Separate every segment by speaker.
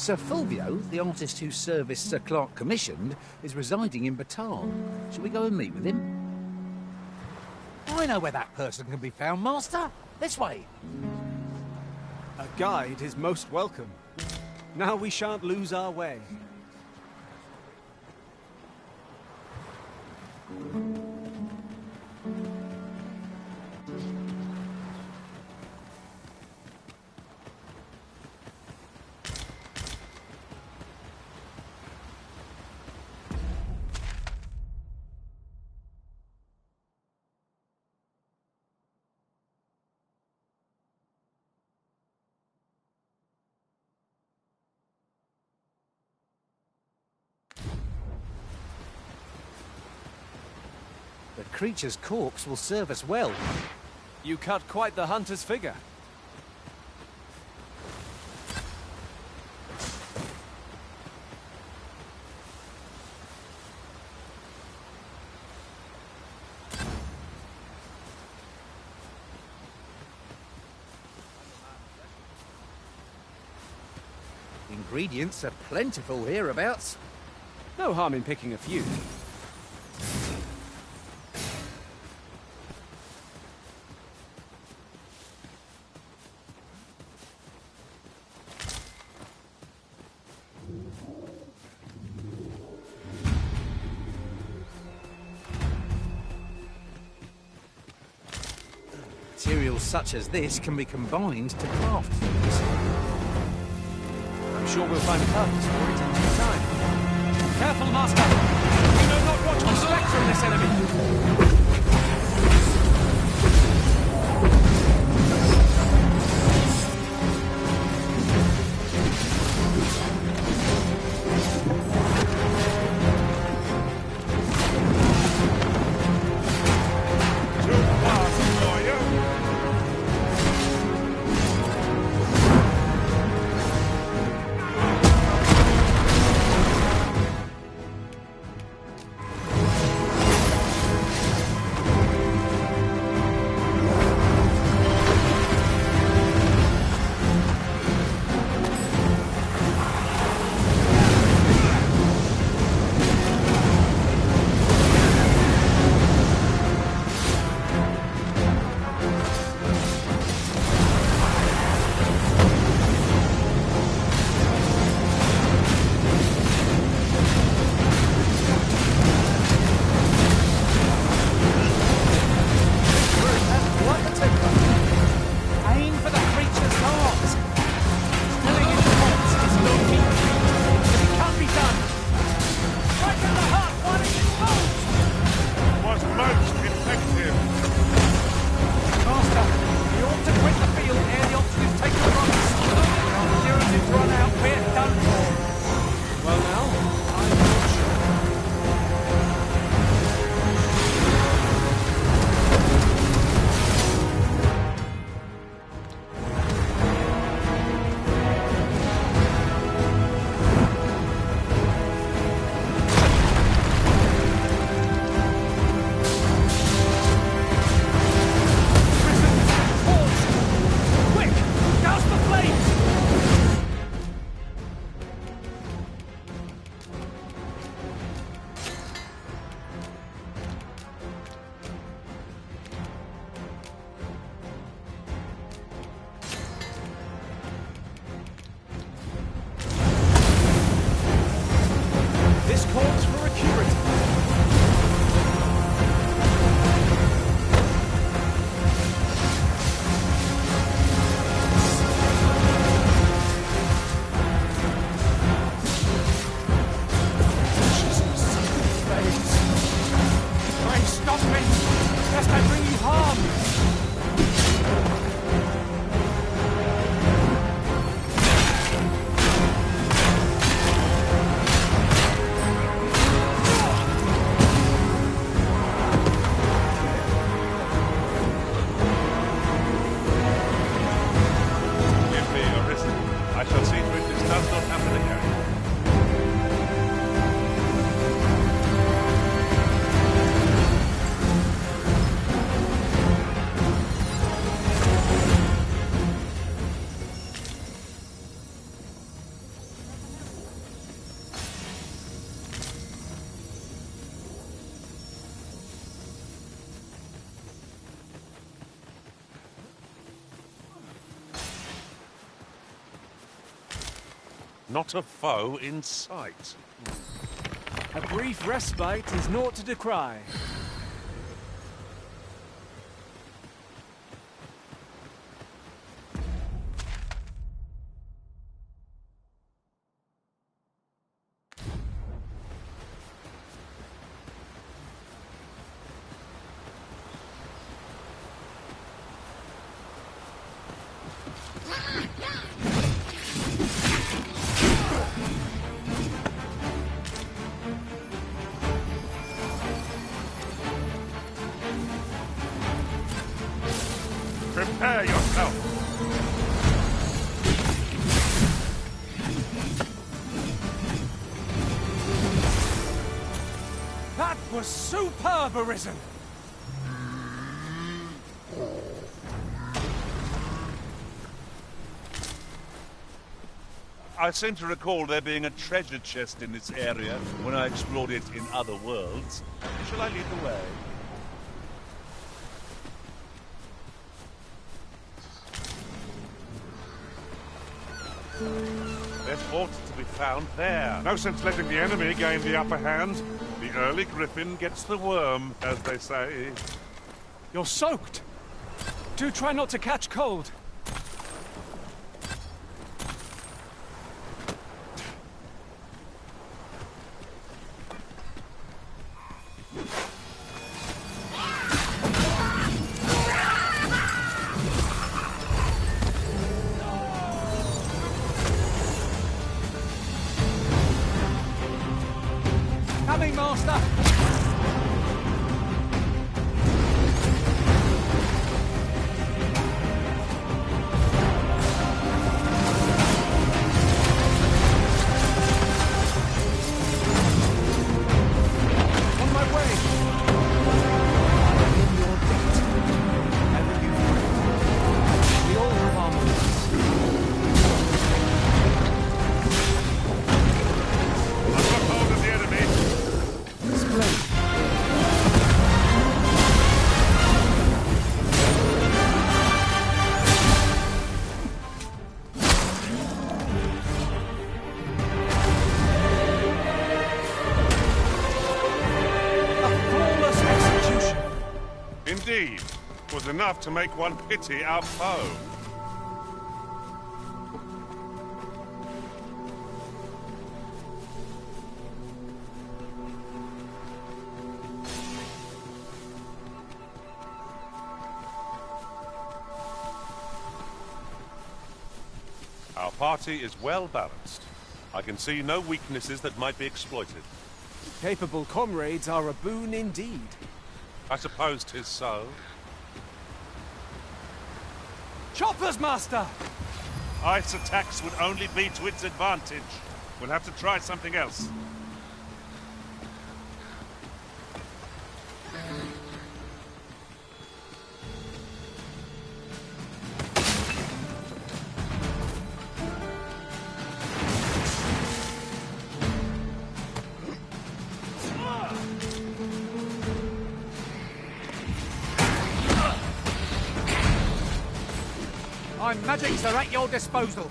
Speaker 1: Sir Fulvio, the artist whose service Sir Clark commissioned, is residing in Bataan. Shall we go and meet with him? I know where that person can be found, Master. This way.
Speaker 2: A guide is most welcome. Now we shan't lose our way.
Speaker 1: The creature's corpse will serve us well.
Speaker 2: You cut quite the hunter's figure.
Speaker 1: Ingredients are plentiful hereabouts.
Speaker 2: No harm in picking a few.
Speaker 1: Materials such as this can be combined to craft things.
Speaker 2: I'm sure we'll find a purpose for it in due time. Careful, Master! You know not what to expect from this enemy!
Speaker 3: Not a foe in sight.
Speaker 2: A brief respite is naught to decry.
Speaker 3: Prepare yourself!
Speaker 2: That was superb, Arisen!
Speaker 3: I seem to recall there being a treasure chest in this area when I explored it in other worlds. Shall I lead the way? There's water to be found there.
Speaker 4: No sense letting the enemy gain the upper hand. The early griffin gets the worm, as they say.
Speaker 2: You're soaked! Do try not to catch cold. Coming, Master! On my way!
Speaker 1: In your debt. Ever you friend.
Speaker 2: We all have our moments.
Speaker 4: I've got hold of the enemy.
Speaker 2: Splendid. A flawless execution.
Speaker 4: Indeed. Was enough to make one pity our foe.
Speaker 3: Our party is well balanced. I can see no weaknesses that might be exploited.
Speaker 2: Capable comrades are a boon indeed.
Speaker 3: I suppose 'tis so.
Speaker 2: Choppers, Master!
Speaker 3: Ice attacks would only be to its advantage.
Speaker 4: We'll have to try something else.
Speaker 1: My magics are at your disposal.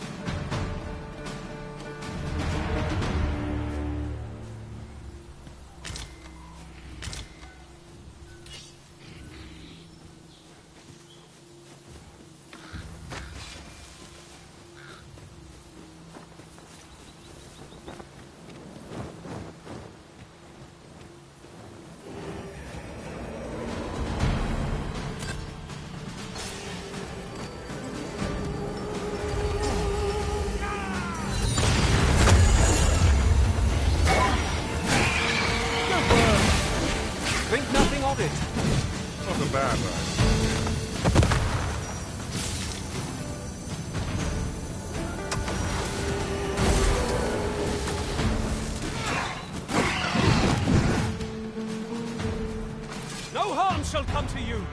Speaker 2: Think nothing of it.
Speaker 4: Not a bad ride.
Speaker 2: No harm shall come to you.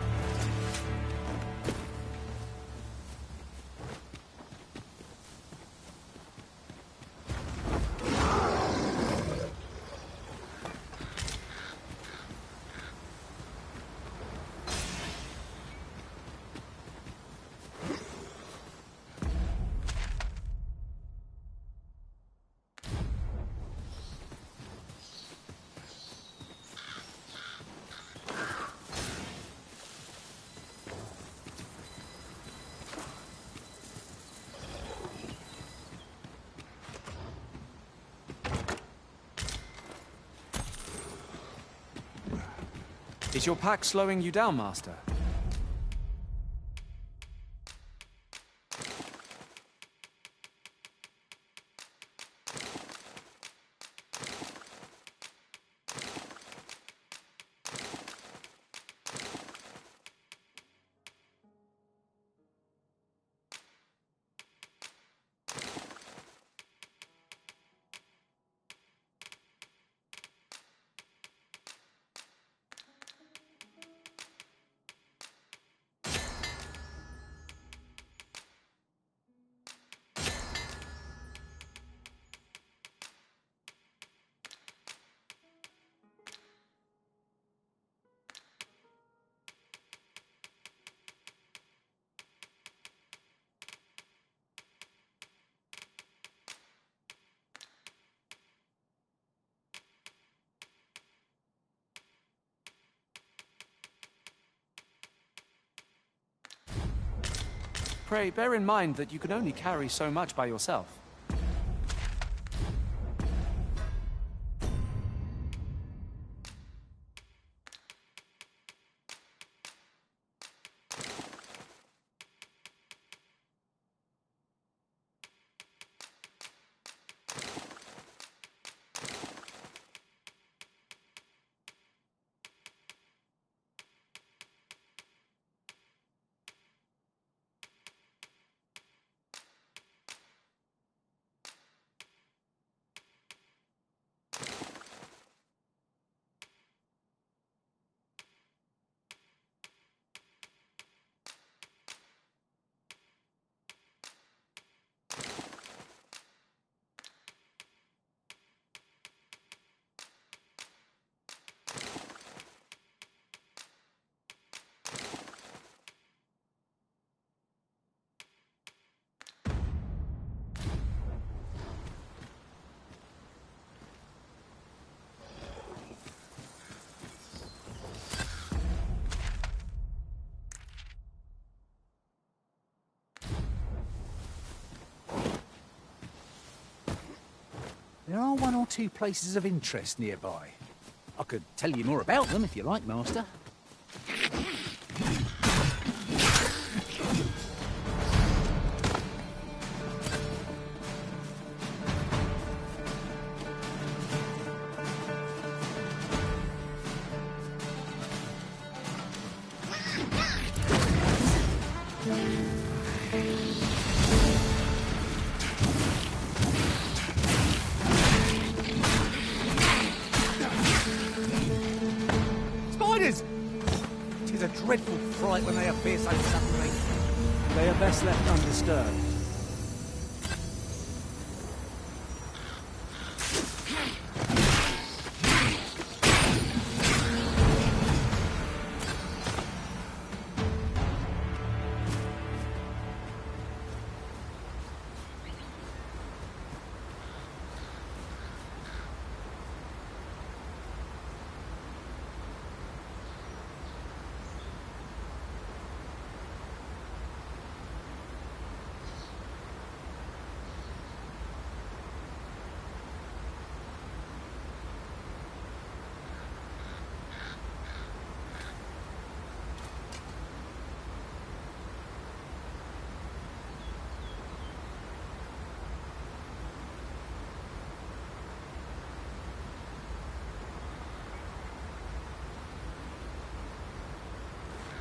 Speaker 2: Is your pack slowing you down, Master? Pray, bear in mind that you can only carry so much by yourself.
Speaker 1: There are one or two places of interest nearby. I could tell you more about them if you like, Master. Spiders! 'Tis a dreadful fright when they appear so suddenly.
Speaker 2: They are best left undisturbed.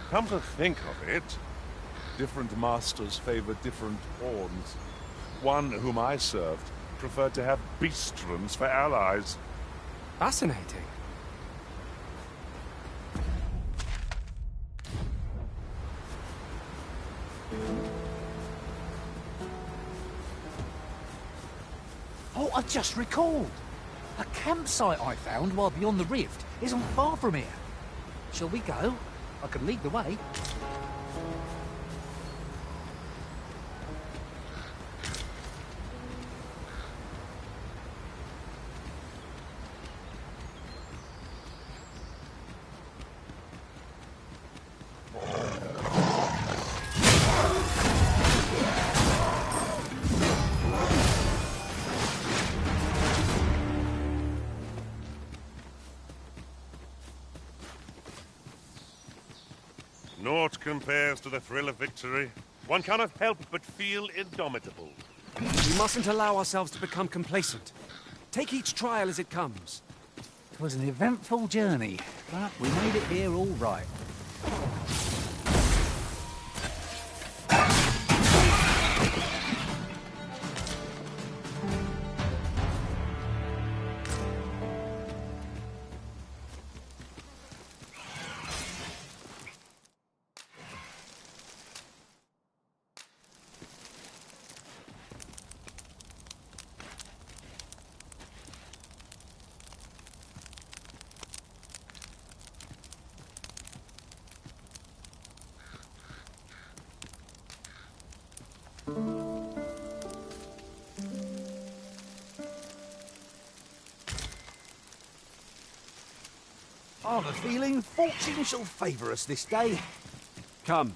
Speaker 4: Come to think of it, different masters favor different pawns. One whom I served preferred to have beastrons for allies.
Speaker 2: Fascinating.
Speaker 1: Oh, I've just recalled. A campsite I found while beyond the rift isn't far from here. Shall we go? I can lead the way.
Speaker 4: Naught compares to the thrill of victory. One cannot help but feel indomitable.
Speaker 2: We mustn't allow ourselves to become complacent. Take each trial as it comes.
Speaker 1: It was an eventful journey, but we made it here all right. I have a feeling fortune shall favour us this day.
Speaker 2: Come.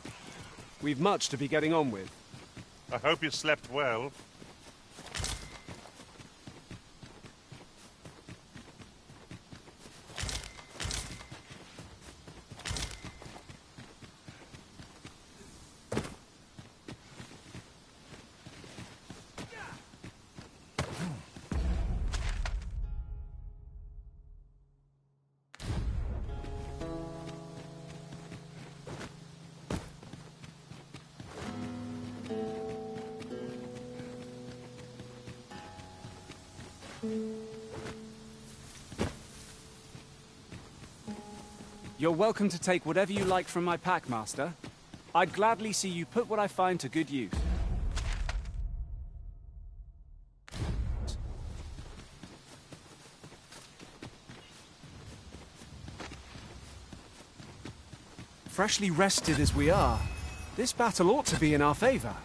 Speaker 2: We've much to be getting on with.
Speaker 4: I hope you slept well.
Speaker 2: You're welcome to take whatever you like from my pack, Master. I'd gladly see you put what I find to good use. Freshly rested as we are, this battle ought to be in our favor.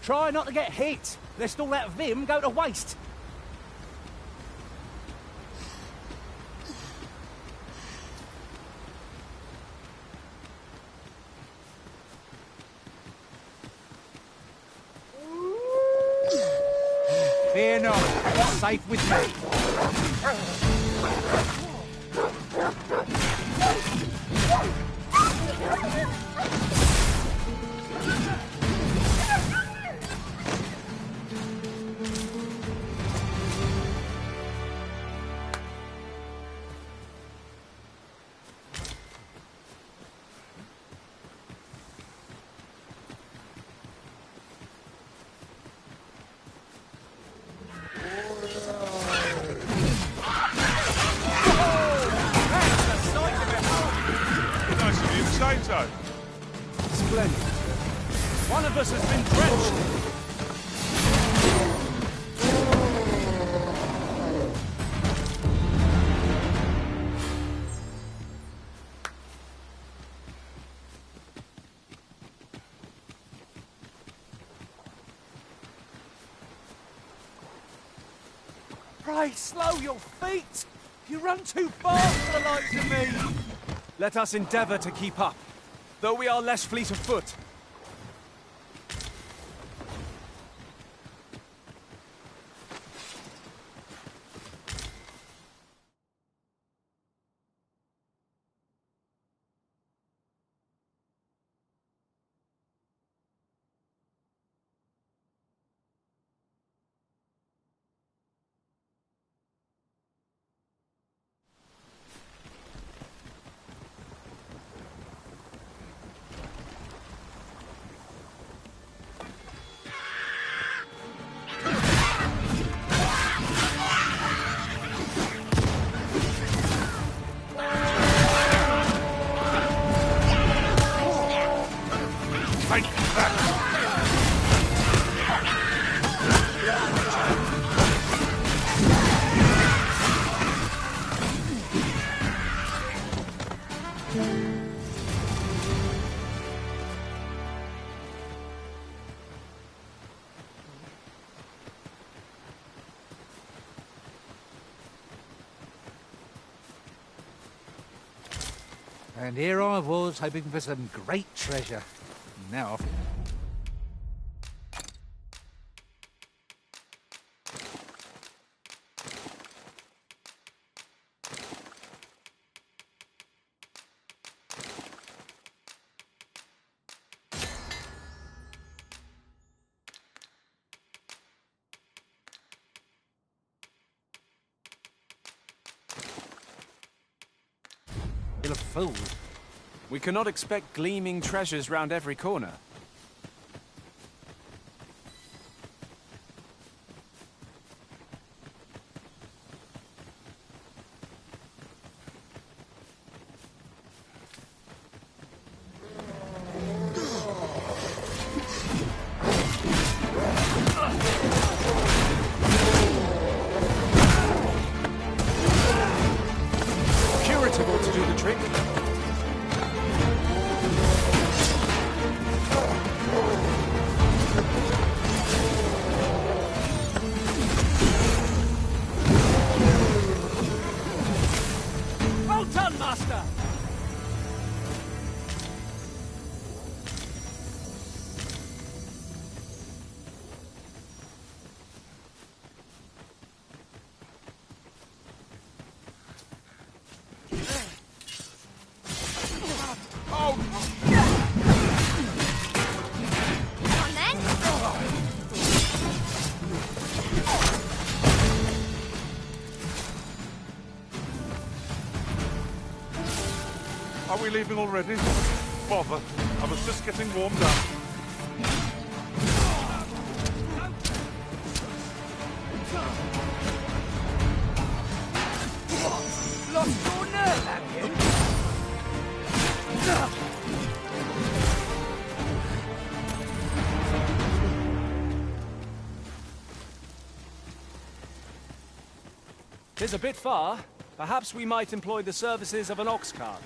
Speaker 1: Try not to get hit, lest all that vim go to waste. Fear not, it's safe with me.
Speaker 4: Nice of you to say so.
Speaker 2: Splendid. One of us has been drenched.
Speaker 1: Pray, slow your feet. You run too fast for the likes of me.
Speaker 2: Let us endeavour to keep up, though we are less fleet of foot.
Speaker 4: Take that!
Speaker 1: And here I was, hoping for some great treasure. Now I've... You're a fool.
Speaker 2: We cannot expect gleaming treasures round every corner. Curative to do the trick. Well done, Master!
Speaker 5: Come on then.
Speaker 4: Are we leaving already? Bother. I was just getting warmed up.
Speaker 1: Lost your nerve, have you?
Speaker 2: Tis a bit far. Perhaps we might employ the services of an ox cart.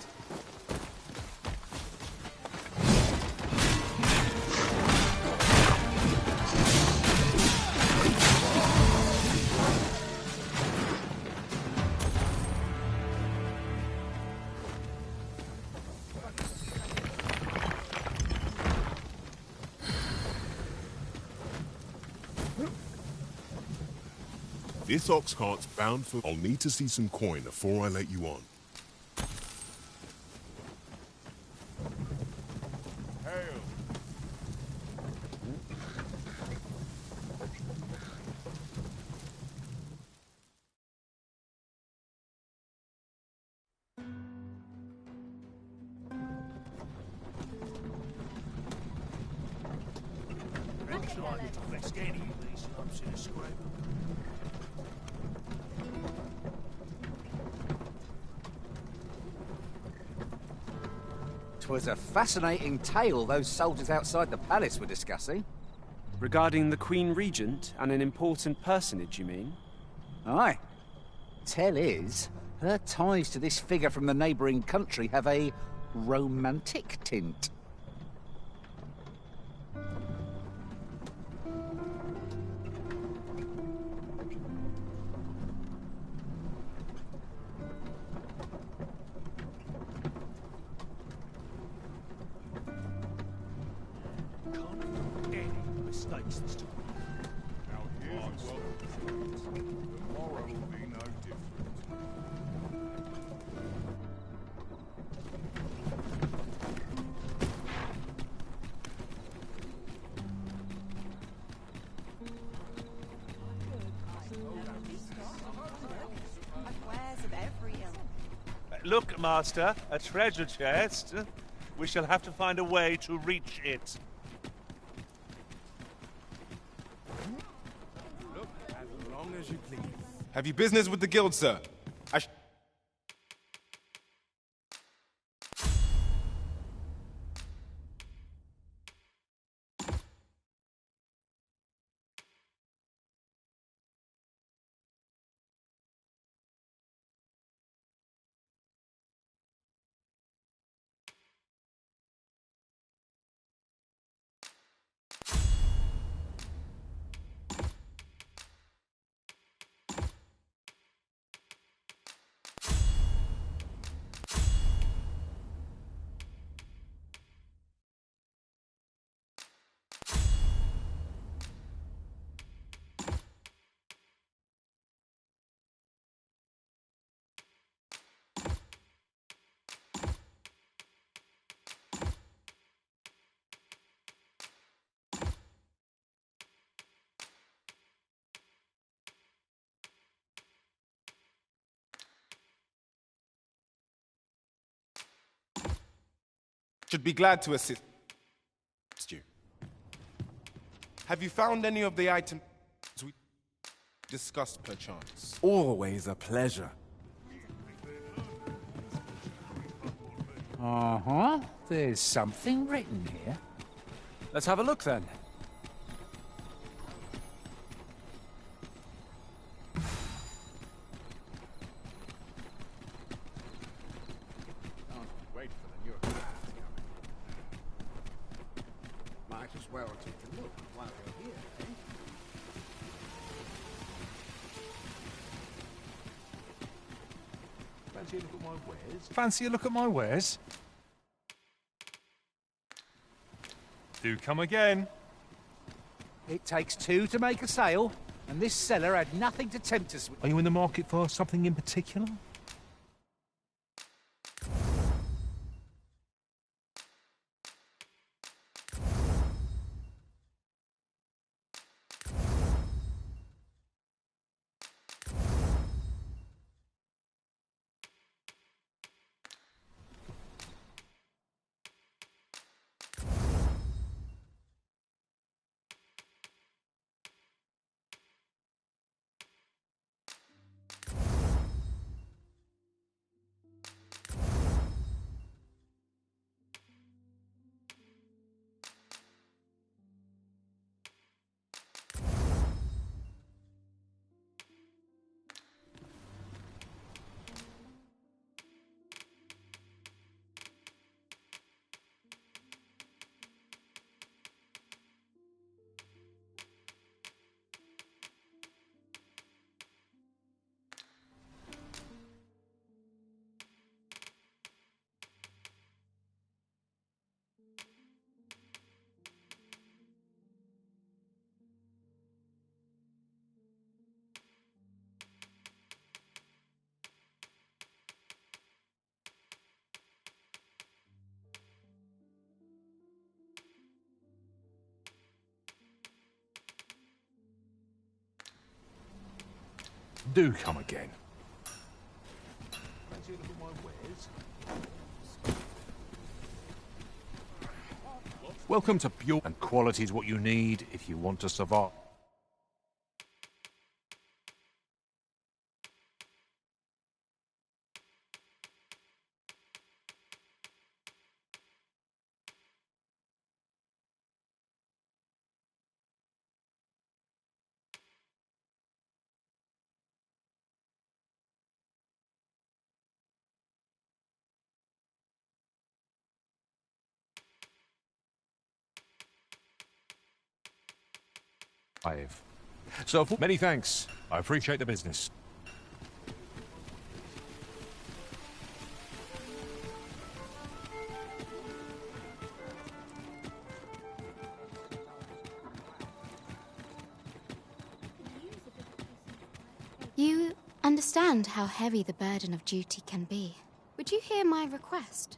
Speaker 6: This ox cart's bound for... I'll need to see some coin before I let you on.
Speaker 4: Hail.
Speaker 3: Reckon I need to risk any of these lumps in a scrape.
Speaker 1: 'Twas a fascinating tale those soldiers outside the palace were discussing.
Speaker 2: Regarding the Queen Regent and an important personage, you mean?
Speaker 1: Aye. Tell is, her ties to this figure from the neighbouring country have a romantic tint.
Speaker 3: Mistakes this time.
Speaker 4: Now here's a welcome to it. Tomorrow will be no different.
Speaker 5: Wares of every ilk.
Speaker 3: Look, Master, a treasure chest. We shall have to find a way to reach it.
Speaker 7: As long as you please. Have you business with the guild, sir? Should be glad to assist you. Have you found any of the items we discussed perchance?
Speaker 2: Always a pleasure.
Speaker 1: Uh-huh. There's something written here.
Speaker 2: Let's have a look then.
Speaker 8: Wait for the new equipment to come in. Might as well take a look while you're here, eh?
Speaker 4: Fancy a look at my wares?
Speaker 9: Fancy a look at my wares?
Speaker 4: Do come again.
Speaker 1: It takes two to make a sale, and this seller had nothing to tempt us with.
Speaker 9: Are you in the market for something in particular? Do come again.
Speaker 4: Fancy a look at my wares?
Speaker 9: Welcome to Pure, and quality is what you need if you want to survive. So, many thanks. I appreciate the business.
Speaker 10: You understand how heavy the burden of duty can be. Would you hear my request?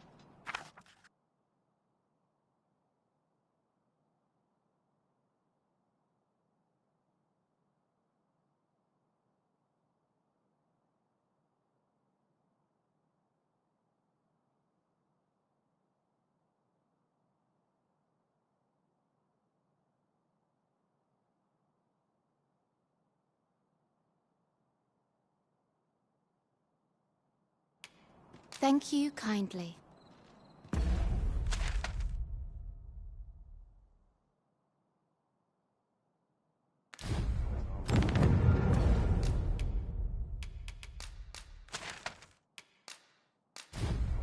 Speaker 10: Thank you kindly.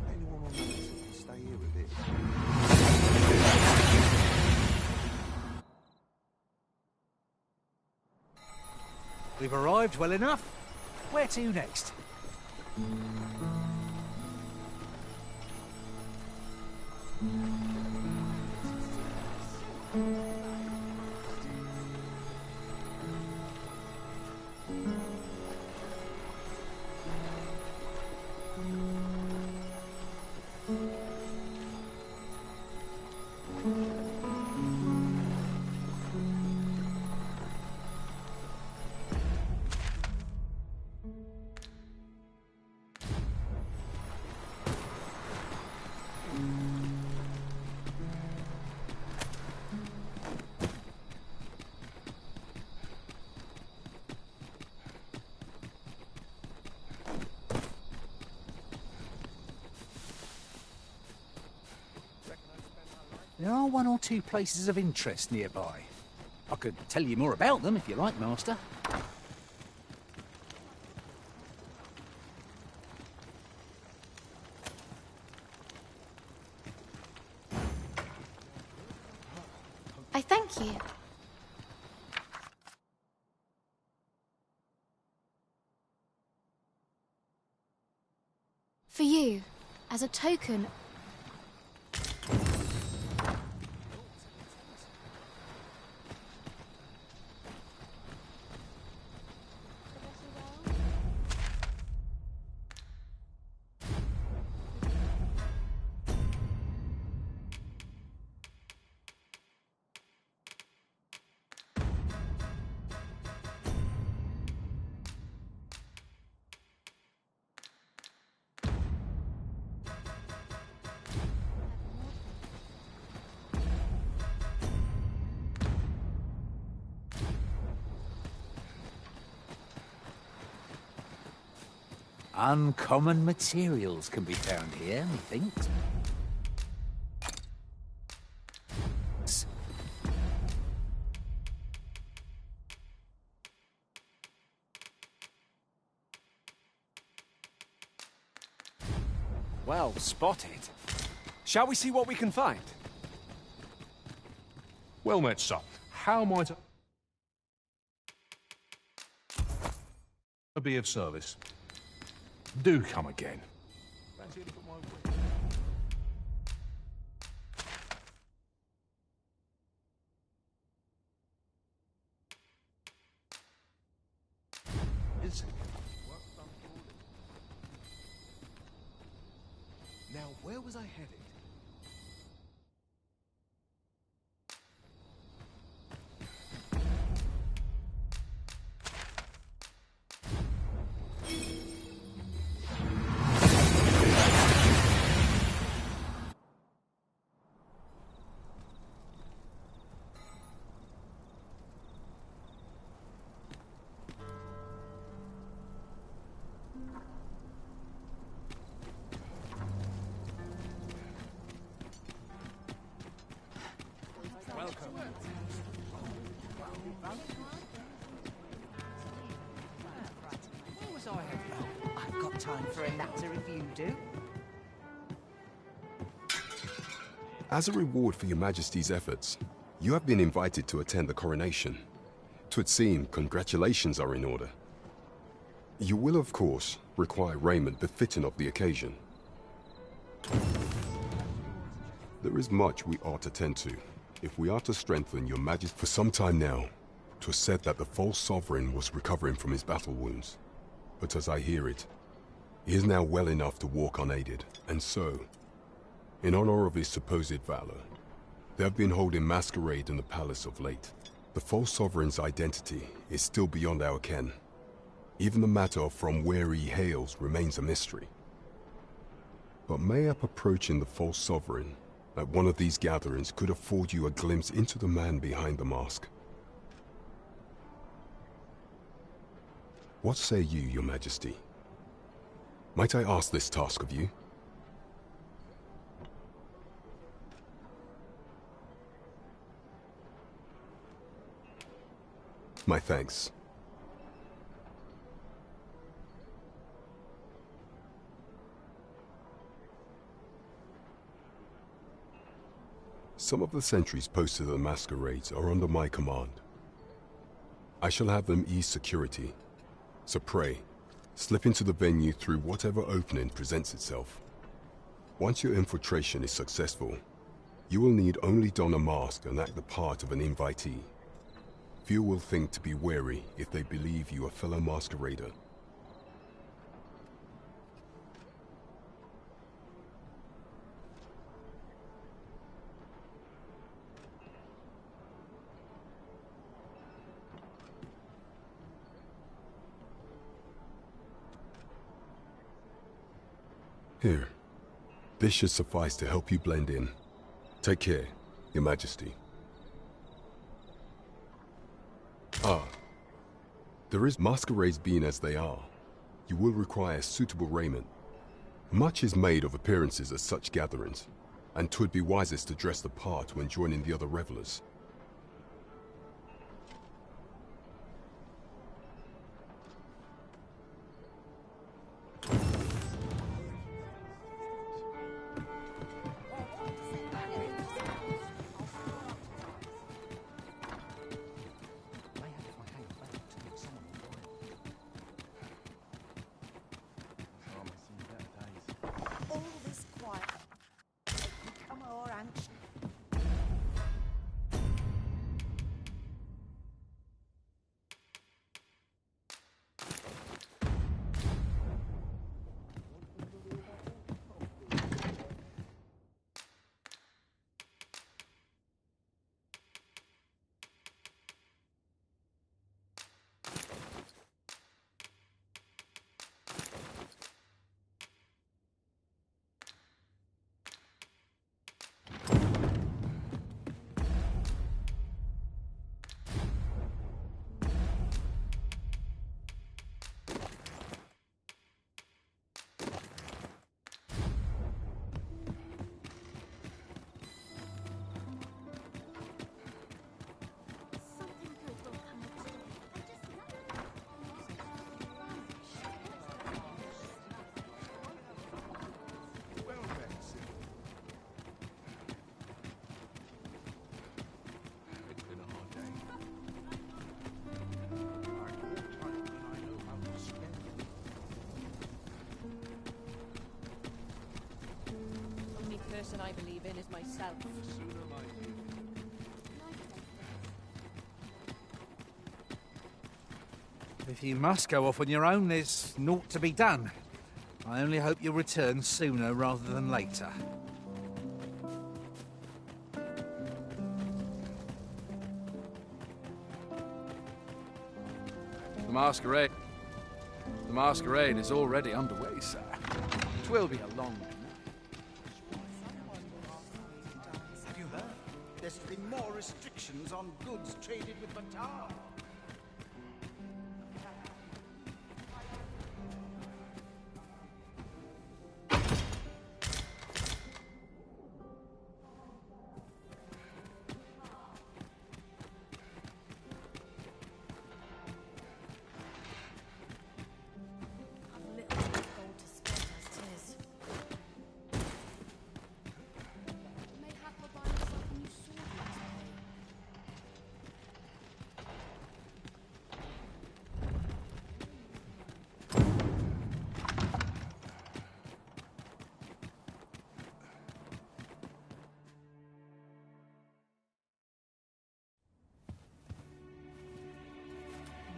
Speaker 7: Anyone on that stay here with it?
Speaker 1: We've arrived well enough. Where to next? There are one or two places of interest nearby. I could tell you more about them if you like, Master.
Speaker 10: I thank you. For you, as a token.
Speaker 1: Uncommon materials can be found here, methinks.
Speaker 2: Well spotted. Shall we see what we can find?
Speaker 4: Well met, son. How might I be of service? Do come again. Fancy any put my way? Is it?
Speaker 7: Now, where was I headed?
Speaker 11: I've got time for a natter if you do.
Speaker 12: As a reward for your Majesty's efforts, you have been invited to attend the coronation. 'Twould seem congratulations are in order. You will, of course, require raiment befitting of the occasion. There is much we ought to tend to, if we are to strengthen your Majesty. For some time now, 'twas said that the false sovereign was recovering from his battle wounds. But as I hear it, he is now well enough to walk unaided, and so, in honor of his supposed valor, they have been holding masquerade in the palace of late. The false sovereign's identity is still beyond our ken. Even the matter of from where he hails remains a mystery. But mayhap approaching the false sovereign at one of these gatherings could afford you a glimpse into the man behind the mask. What say you, your Majesty? Might I ask this task of you? My thanks. Some of the sentries posted at the masquerades are under my command. I shall have them ease security. So pray, slip into the venue through whatever opening presents itself. Once your infiltration is successful, you will need only don a mask and act the part of an invitee. Few will think to be wary if they believe you a fellow masquerader. Here. This should suffice to help you blend in. Take care, Your Majesty. Ah. There is masquerades being as they are. You will require suitable raiment. Much is made of appearances at such gatherings. and 'twould be wisest to dress the part when joining the other revelers.
Speaker 5: All this quiet. Come on, anxious.
Speaker 13: Person I believe in is myself.
Speaker 1: If you must go off on your own, there's naught to be done. I only hope you'll return sooner rather than later.
Speaker 14: The masquerade is already underway, sir. 'Twill be a long night.
Speaker 8: Have you heard? There's been more restrictions on goods traded with Batar.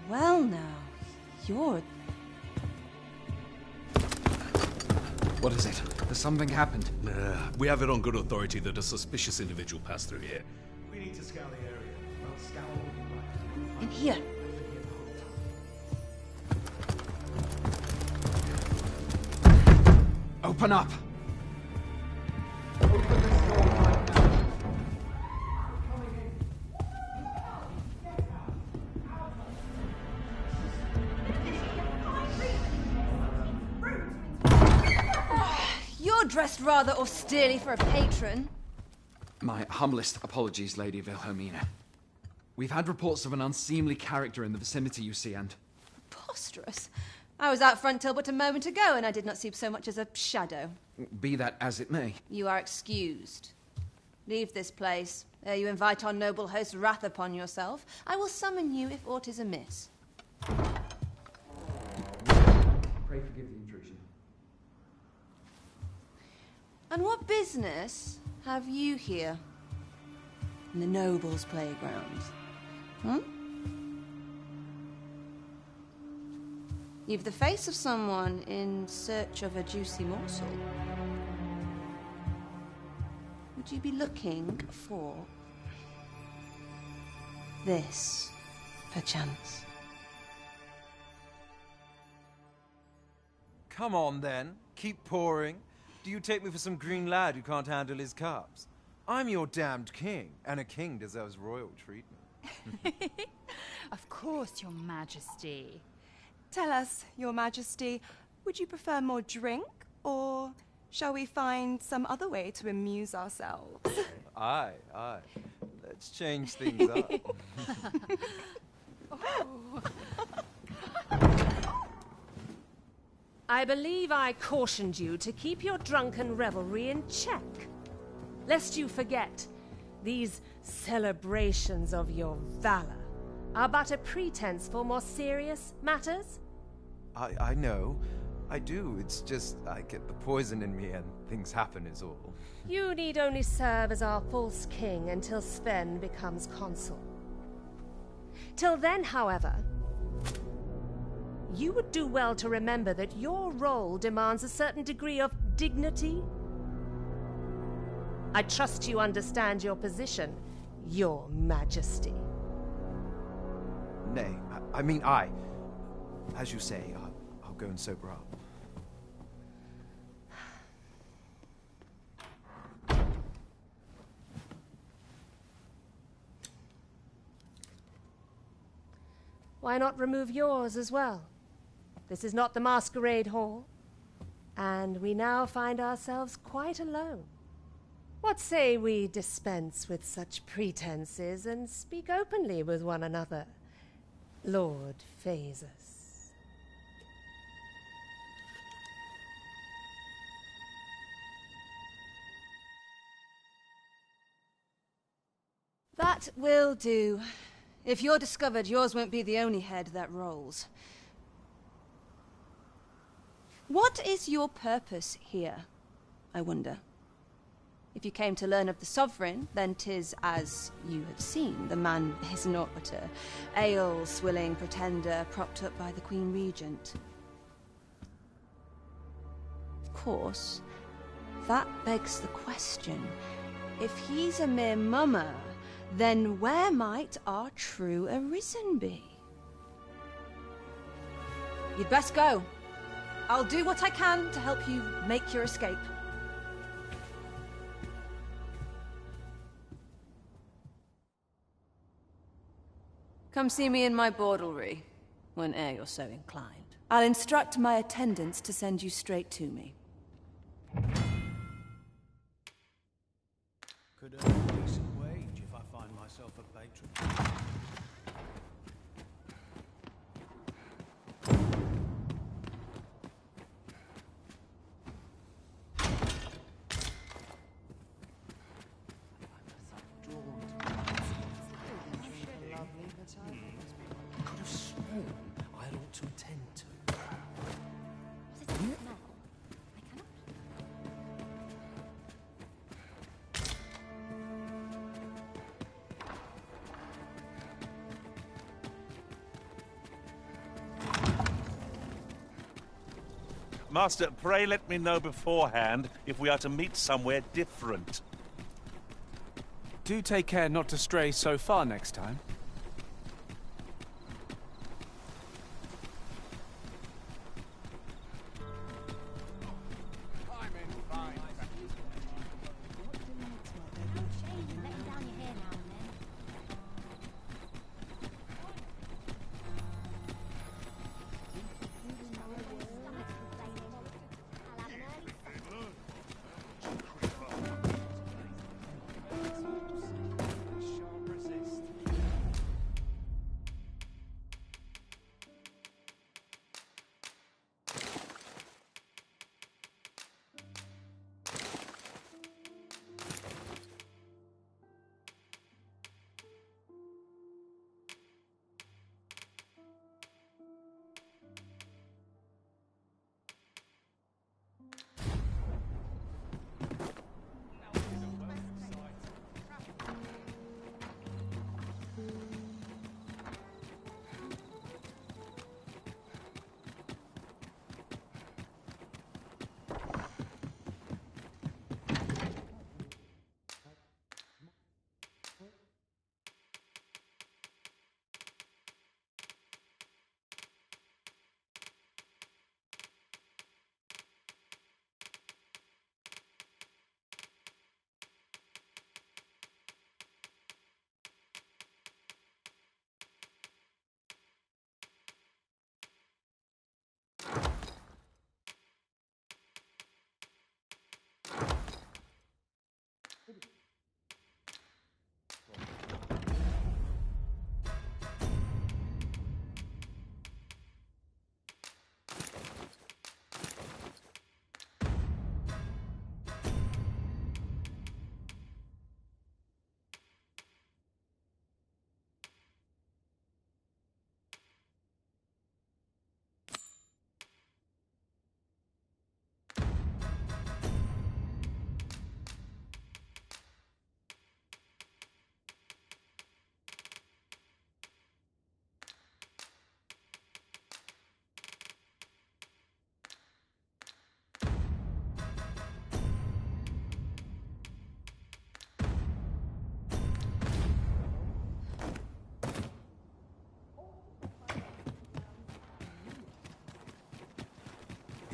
Speaker 13: Well now, you're...
Speaker 14: What is it? Has something happened?
Speaker 15: We have it on good authority that a suspicious individual passed through here.
Speaker 8: We need to scour the area. Well, scour
Speaker 13: In here.
Speaker 14: Open up!
Speaker 13: You're dressed rather austerely for a patron.
Speaker 14: My humblest apologies, Lady Wilhelmina. We've had reports of an unseemly character in the vicinity, you see, and...
Speaker 13: Preposterous. I was out front till but a moment ago, and I did not see so much as a shadow.
Speaker 14: Be that as it may.
Speaker 13: You are excused. Leave this place, ere you invite our noble host's wrath upon yourself. I will summon you if aught is amiss.
Speaker 14: Pray forgive the intrusion.
Speaker 13: And what business have you here? In the nobles' playgrounds? You've the face of someone in search of a juicy morsel. Would you be looking for this, perchance?
Speaker 16: Come on, then. Keep pouring. Do you take me for some green lad who can't handle his cups? I'm your damned king, and a king deserves royal treatment.
Speaker 17: Of course, Your Majesty. Tell us, Your Majesty, would you prefer more drink or
Speaker 5: Shall we find some other way to amuse ourselves?
Speaker 16: Aye. Let's change things up.
Speaker 18: I believe I cautioned you to keep your drunken revelry in check. Lest you forget, these celebrations of your valor are but a pretense for more serious matters.
Speaker 16: I know. I do. It's just I get the poison in me and things happen is all.
Speaker 18: You need only serve as our false king until Sven becomes consul. Till then, however, you would do well to remember that your role demands a certain degree of dignity. I trust you understand your position, Your Majesty.
Speaker 16: Nay, as you say, I'll go and sober up.
Speaker 18: Why not remove yours as well? This is not the masquerade hall, and we now find ourselves quite alone. What say we dispense with such pretenses and speak openly with one another, Lord Phasus?
Speaker 13: That will do. If you're discovered, yours won't be the only head that rolls. What is your purpose here, I wonder? If you came to learn of the Sovereign, then 'tis as you have seen. The man is naught but a ale-swilling pretender propped up by the Queen Regent. Of course, that begs the question. If he's a mere mummer, then where might our true Arisen be? You'd best go. I'll do what I can to help you make your escape. Come see me in my bordlery, whene'er you're so inclined. I'll instruct my attendants to send you straight to me.
Speaker 8: Could earn a decent wage if I find myself a patron.
Speaker 1: Could have sworn I ought to attend to.
Speaker 3: Master, pray let me know beforehand if we are to meet somewhere different.
Speaker 2: Do take care not to stray so far next time.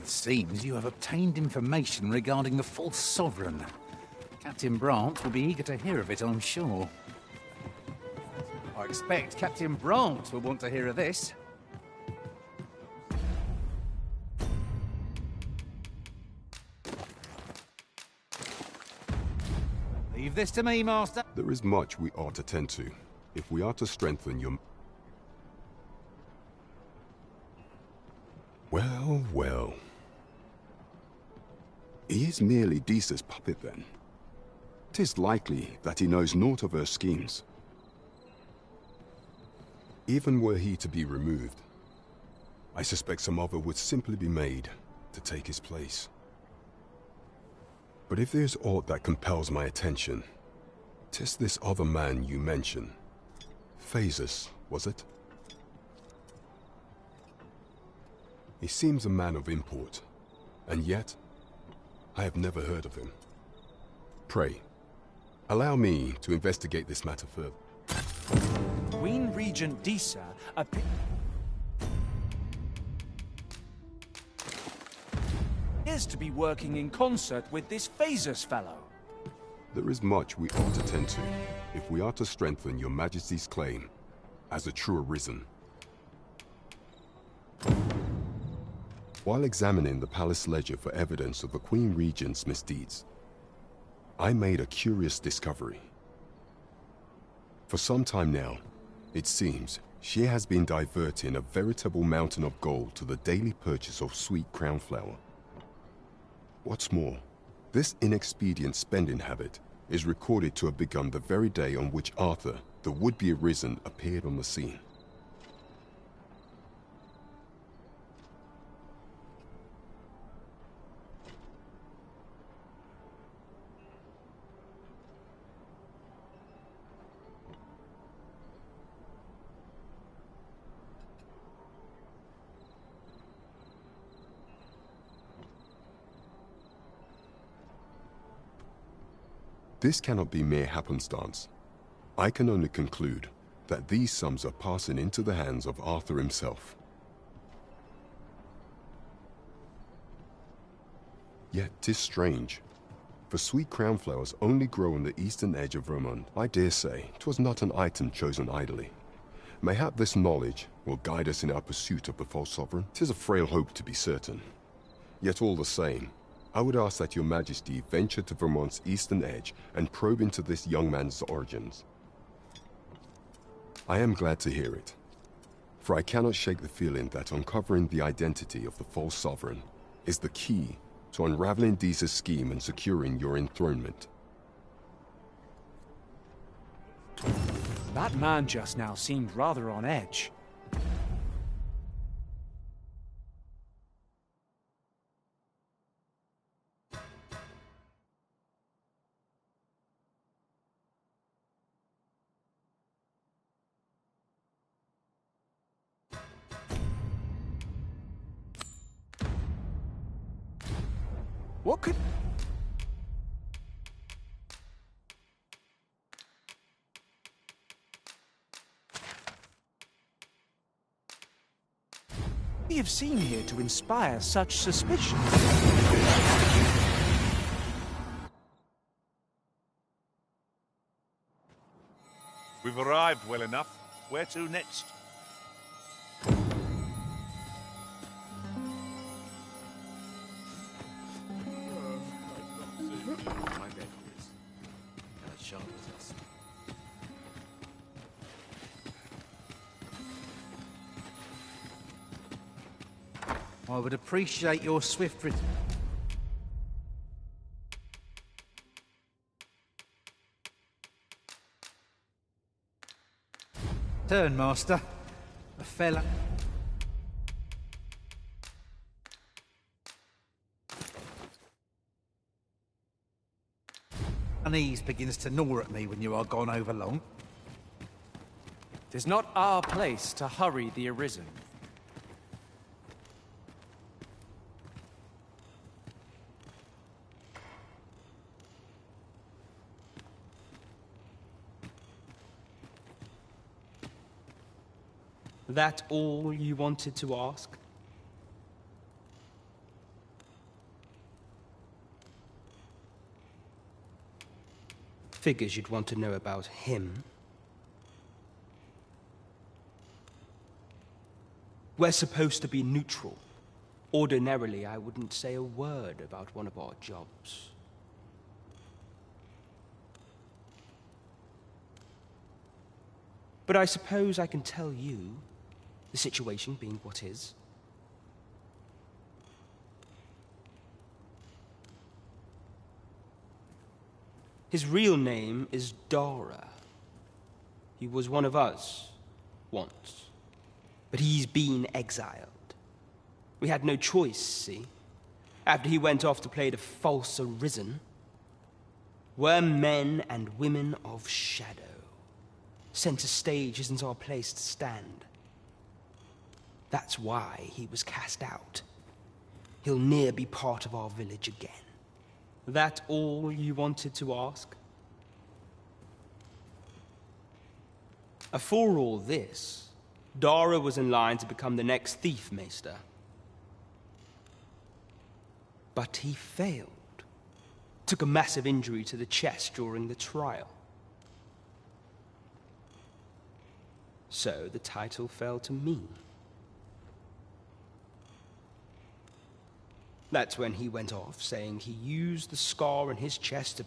Speaker 1: It seems you have obtained information regarding the false sovereign. Captain Brandt will be eager to hear of it, I'm sure. I expect Captain Brandt will want to hear of this. Leave this to me, Master.
Speaker 12: There is much we ought to tend to, if we are to strengthen your... Well, well. He is merely Disa's puppet, then. 'Tis likely that he knows naught of her schemes. Even were he to be removed, I suspect some other would simply be made to take his place. But if there's aught that compels my attention, 'tis this other man you mention. Phases, was it? He seems a man of import, and yet I have never heard of him. Pray, allow me to investigate this matter further.
Speaker 2: Queen Regent Disa appears to be working in concert with this Phasus fellow.
Speaker 12: There is much we ought to tend to, if we are to strengthen your Majesty's claim as a true arisen. While examining the palace ledger for evidence of the Queen Regent's misdeeds, I made a curious discovery. For some time now, it seems she has been diverting a veritable mountain of gold to the daily purchase of sweet crown flower. What's more, this inexpedient spending habit is recorded to have begun the very day on which Arthur, the would-be arisen, appeared on the scene. This cannot be mere happenstance. I can only conclude that these sums are passing into the hands of Arthur himself. Yet 'tis strange, for sweet crown flowers only grow on the eastern edge of Vermont. I dare say 'twas not an item chosen idly. Mayhap this knowledge will guide us in our pursuit of the false sovereign. 'Tis a frail hope, to be certain. Yet all the same, I would ask that your Majesty venture to Vermont's eastern edge and probe into this young man's origins. I am glad to hear it, for I cannot shake the feeling that uncovering the identity of the false sovereign is the key to unraveling Disa's scheme and securing your enthronement.
Speaker 2: That man just now seemed rather on edge. What could... we have seen here to inspire such suspicion?
Speaker 3: We've arrived well enough. Where to next?
Speaker 1: I would appreciate your swift return, Master. A fella. Unease begins to gnaw at me when you are gone over long.
Speaker 2: 'Tis not our place to hurry the arisen.
Speaker 19: That all you wanted to ask? Figures you'd want to know about him. We're supposed to be neutral. Ordinarily, I wouldn't say a word about one of our jobs. But I suppose I can tell you, the situation being what is. His real name is Dara. He was one of us, once. But he's been exiled. We had no choice, see? After he went off to play the false arisen, we're men and women of shadow. Center stage isn't our place to stand. That's why he was cast out. He'll ne'er be part of our village again. That all you wanted to ask? For all this, Dara was in line to become the next thief maester. But he failed. Took a massive injury to the chest during the trial. So the title fell to me. That's when he went off, saying he used the scar in his chest to...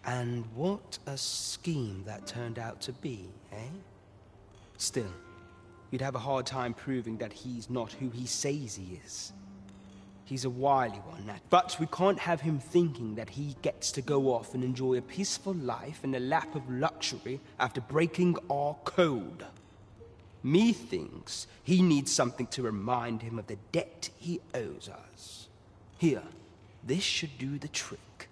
Speaker 19: And what a scheme that turned out to be, eh? Still, you'd have a hard time proving that he's not who he says he is. He's a wily one, but we can't have him thinking that he gets to go off and enjoy a peaceful life in a lap of luxury after breaking our code. Methinks he needs something to remind him of the debt he owes us. Here, this should do the trick.